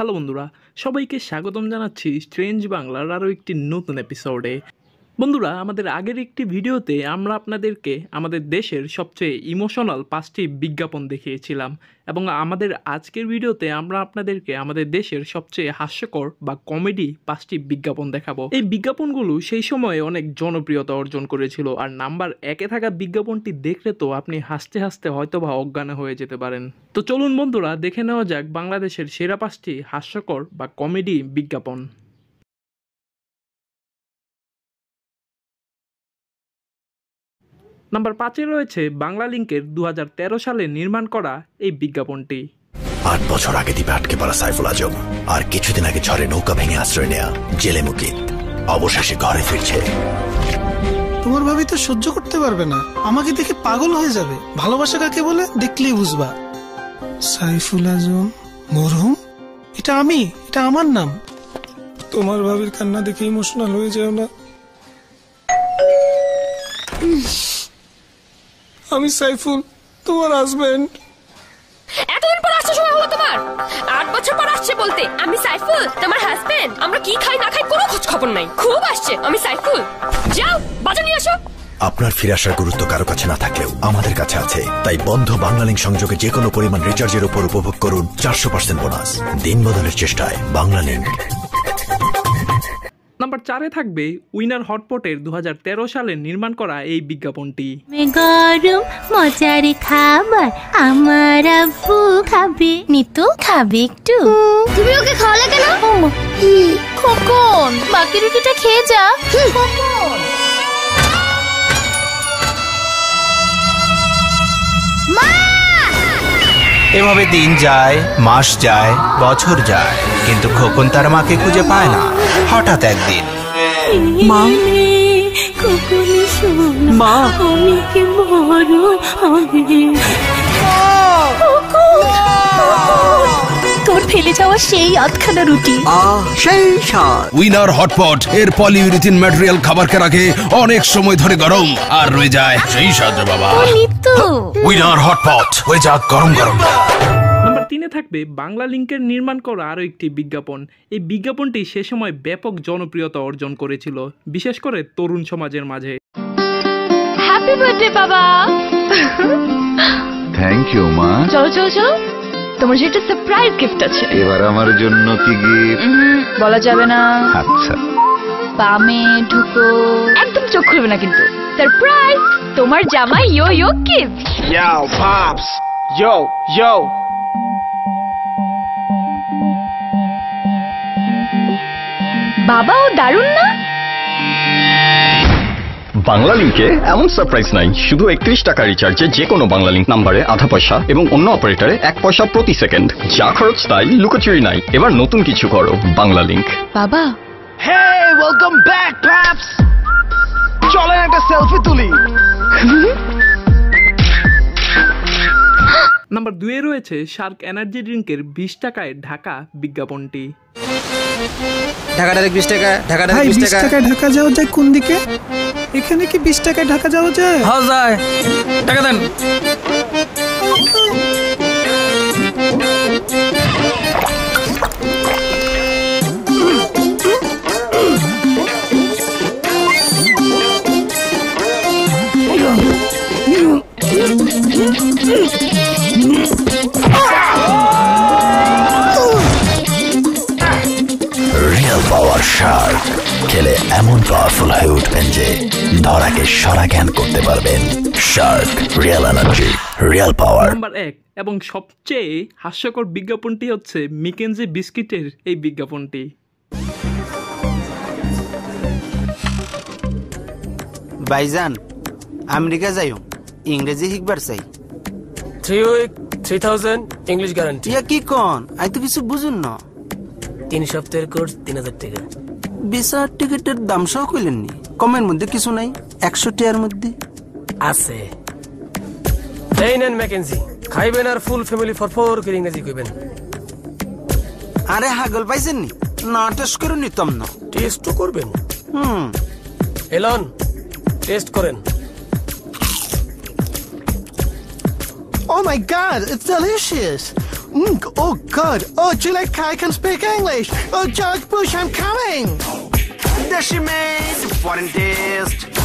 Hello বন্ধুরা, সবাইকে স্বাগতম জানাচ্ছি স্ট্রেঞ্জ বাংলার আরও একটি নতুন এপিসোডে। বন্ধুরা, আমাদের আগের একটি ভিডিওতে আমরা আপনাদেরকে আমাদের দেশের সবচেয়ে ইমোশনাল 5টি বিজ্ঞাপন দেখিয়েছিলাম এবং আমাদের আজকের ভিডিওতে আমরা আপনাদেরকে আমাদের দেশের সবচেয়ে হাস্যকর বা কমেডি 5টি বিজ্ঞাপন দেখাবো। এই বিজ্ঞাপনগুলো সেই সময়ে অনেক জনপ্রিয়তা অর্জন করেছিল, আর নাম্বার 1-এ থাকা বিজ্ঞাপনটি দেখলে তো আপনি হাসতে হাসতে হয়তোবা অজ্ঞান হয়ে যেতে পারেন। তো চলুন বন্ধুরা, দেখে নেওয়া যাক বাংলাদেশের সেরা 5টি হাস্যকর বা কমেডি বিজ্ঞাপন। নাম্বার 5-এ রয়েছে বাংলালিংকের 2013 সালে নির্মাণ করা এই বিজ্ঞাপনটি। 8 বছর আগে দ্বীপে আটকে পড়া সাইফুল আজম আর কিছুদিন আগে ঝড়ে নৌকা ভেঙে আশ্রয় নেয়া জেলে মুকিত অবশেষে ঘরে ফিরছে। তোমার ভাবি তো সহ্য করতে পারবে না, আমাকে দেখে পাগল হয়ে যাবে। ভালোবাসা কাকে বলে দেখলেই বুঝবা। সাইফুল আজম মরহুম, এটা আমার নাম। তোমার ভাবির কান্না দেখে ইমোশনাল হয়ে যাও না। আমি সাইফুল, তোমার হাজবেন্ড। এতদিন পর আসছে সময় হলো তোমার? 8 বছর পর আসছে বলতে আমি সাইফুল তোমার হাজবেন্ড। আমরা কি খাই না খাই কোনো খোঁজ খবর নাই। খুব আসছে আমি সাইফুল। যাও বাজার নিয়ে আসো। আপনার ফিরে আসার গুরুত্ব কারো কাছে না থাকলেও আমাদের কাছে আছে, তাই বন্ধ বাংলালিংক সংযোগে যে কোনো পরিমাণ রিচার্জের উপর উপভোগ করুন 400% বোনাস। দিন বদলের চেষ্টায় বাংলালিংক। নাম্বার 4-এ থাকবে উইনার হটপটের 2013 সালে নির্মাণ করা এই বিজ্ঞাপনটি। গরম মজার খাবার আমার আব্বু খাবে, নিতু খাবে একটু। তুমি ওকে খাওয়ালে কেন? কখন বাকি রুটিটা খেয়ে যা। কখন এভাবে দিন যায়, মাস যায়, বছর যায়, কিন্তু খোকন তার মাকে খুঁজে পায় না। হঠাৎ একদিন মা, মা আমি কি বড় হবে? তোর ফেলে যাওয়া সেই আধখানা রুটি, সেই স্বাদ। উইনার হটপট এর পলিইউরেথিন ম্যাটেরিয়াল খাবারকে রাখে অনেক সময় ধরে গরম, আর রয়ে যায় সেই স্বাদ রে বাবা। উইনার হটপট হয়ে যাক গরম গরম। নাম্বার 3-এ থাকবে বাংলালিংকের নির্মাণ করা আরও একটি বিজ্ঞাপন। এই বিজ্ঞাপনটি সে সময় ব্যাপক জনপ্রিয়তা অর্জন করেছিল, বিশেষ করে তরুণ সমাজের মাঝে। হ্যাপি বার্থডে বাবা। থ্যাংক ইউ মা। চলো চলো চলো, তোমার যে একটা সারপ্রাইজ গিফট আছে। এবার আমার জন্য কি গিফট? বলা যাবে না। আচ্ছা, বামে ঢুকো, একদম চোখ খুলবে না কিন্তু। সারপ্রাইজ, তোমার জামাই ইয়ো ইয়ো গিফট। Yo pops, yo বাবা, ও দারুণ না? বাংলালিংকে এমন সারপ্রাইজ নাই। শুধু 31 টাকা রিচার্জে যে কোনো বাংলালিংক নাম্বারে আধা পয়সা এবং অন্য অপারেটরে 1 পয়সা প্রতি সেকেন্ড। যা খরচ তাই, লুকোচুরি নাই। এবার নতুন কিছু করো বাংলালিংক। বাবা, Hey, welcome back paps. চলেন একটা সেলফি তুলি। নাম্বার 2-এ রয়েছে শার্ক এনার্জি ড্রিঙ্কের 20 টাকায় ঢাকা বিজ্ঞাপনটি। ঢাকা ডাইরেক্ট 20 টাকা, ঢাকা ডাইরেক্ট 20 টাকা। 20 টাকায় ঢাকা যাওয়া যায় কোন দিকে? এখানে কি 20 টাকায় ঢাকা যাওয়া যায়? হ্যাঁ যায়। টাকা দেন। রিয়েল পাওয়ার শার্ক খেলে এমন পাওয়ারফুল হয়ে উঠবেন যে ধরাকে সরা জ্ঞান করতে পারবেন। Shark real energy, real power. Number 1 এবং সবচেয়ে হাস্যকর বিজ্ঞাপনটি হচ্ছে মিকেনজি বিস্কিটের এই বিজ্ঞাপনটি। ভাইজান, আমেরিকা যাইও, ইংরেজি শিখবার চাই। 3 week 3000 ইংলিশ গ্যারান্টি। ইয়া কি কোন? আই তো কিছু বুঝুন না। 3 সপ্তাহের কোর্স 3000 টাকা। ভিসা টিকিটের দাম সহ কইলেননি? কমের মধ্যে কিছু নাই? 100 টাকার মধ্যে আছে। এই নেন ম্যাকেনজি, খাইবেন আর ফুল ফ্যামিলি ফর করে ইংরেজি কইবেন। আরে হাগল পাইছেন নি? না টেস্ট করে নিতাম না। টেস্ট করবেন? এলন টেস্ট করেন। Oh my god, it's delicious. Oh, good. Oh, Juleka, I can speak English. Oh, George Bush, I'm coming. There she made one taste.